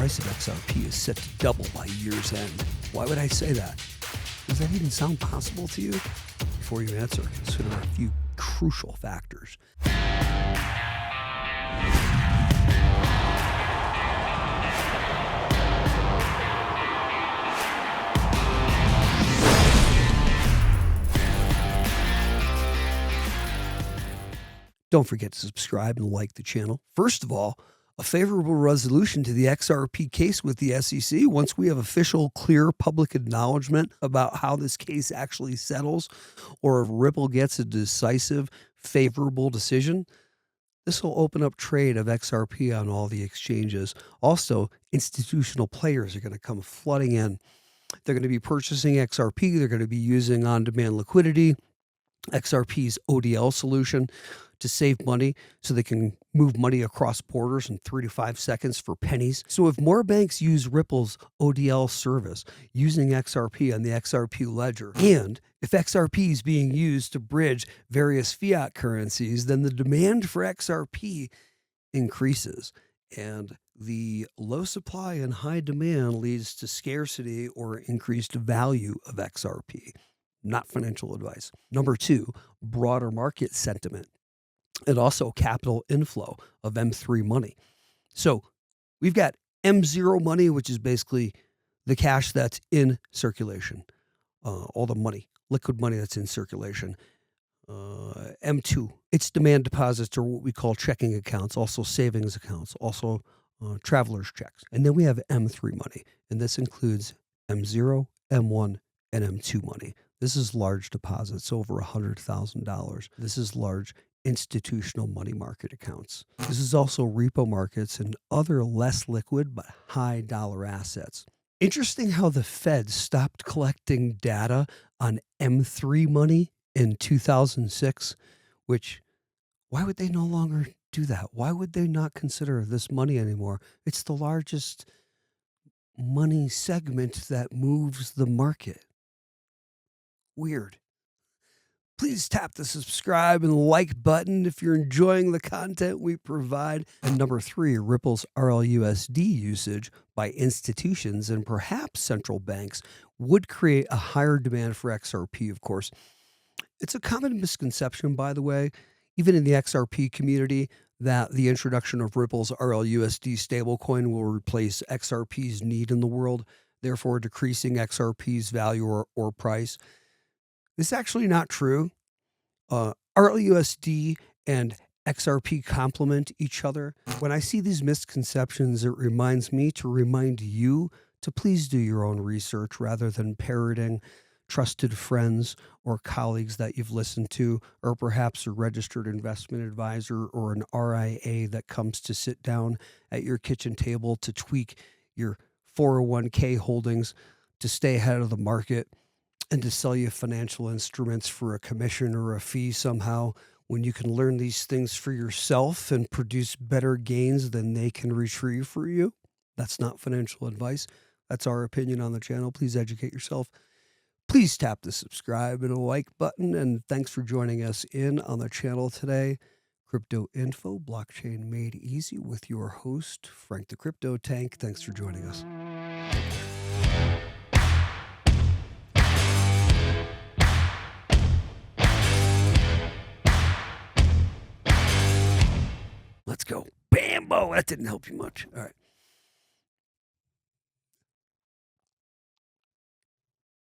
price of XRP is set to double by year's end. Why would I say that? Does that even sound possible to you? Before you answer, consider a few crucial factors. Don't forget to subscribe and like the channel. First of all, a favorable resolution to the XRP case with the SEC. Once we have official, clear public acknowledgement about how this case actually settles, or if Ripple gets a decisive, favorable decision, this will open up trade of XRP on all the exchanges. Also, institutional players are going to come flooding in. They're going to be purchasing XRP. They're going to be using on-demand liquidity, XRP's ODL solution, to save money so they can move money across borders in 3 to 5 seconds for pennies. So if more banks use Ripple's ODL service using XRP on the XRP ledger, and if XRP is being used to bridge various fiat currencies, then the demand for XRP increases. And the low supply and high demand leads to scarcity or increased value of XRP. Not financial advice. Number 2, broader market sentiment, and also capital inflow of M3 money. So we've got M0 money, which is basically the cash that's in circulation, all the money, liquid money that's in circulation. M2, it's demand deposits, or what we call checking accounts, also savings accounts, also traveler's checks. And then we have M3 money, and this includes M0, M1, and M2 money. This is large deposits, over $100,000. This is large institutional money market accounts. This is also repo markets and other less liquid but high dollar assets. Interesting how the Fed stopped collecting data on M3 money in 2006, which, why would they no longer do that? Why would they not consider this money anymore? It's the largest money segment that moves the market. Weird. Please tap the subscribe and like button if you're enjoying the content we provide. And number 3, Ripple's RLUSD usage by institutions and perhaps central banks would create a higher demand for XRP, of course. It's a common misconception, by the way, even in the XRP community, that the introduction of Ripple's RLUSD stablecoin will replace XRP's need in the world, therefore decreasing XRP's value or price. It's actually not true. RLUSD and XRP complement each other. When I see these misconceptions, it reminds me to remind you to please do your own research rather than parroting trusted friends or colleagues that you've listened to, or perhaps a registered investment advisor or an RIA that comes to sit down at your kitchen table to tweak your 401k holdings to stay ahead of the market and to sell you financial instruments for a commission or a fee somehow, when you can learn these things for yourself and produce better gains than they can retrieve for you. That's not financial advice. That's our opinion on the channel. Please educate yourself. Please tap the subscribe and like button. And thanks for joining us in on the channel today. Crypto Info, Blockchain Made Easy, with your host, Frank the Crypto Tank. Thanks for joining us. Let's go. Bambo. That didn't help you much. All right.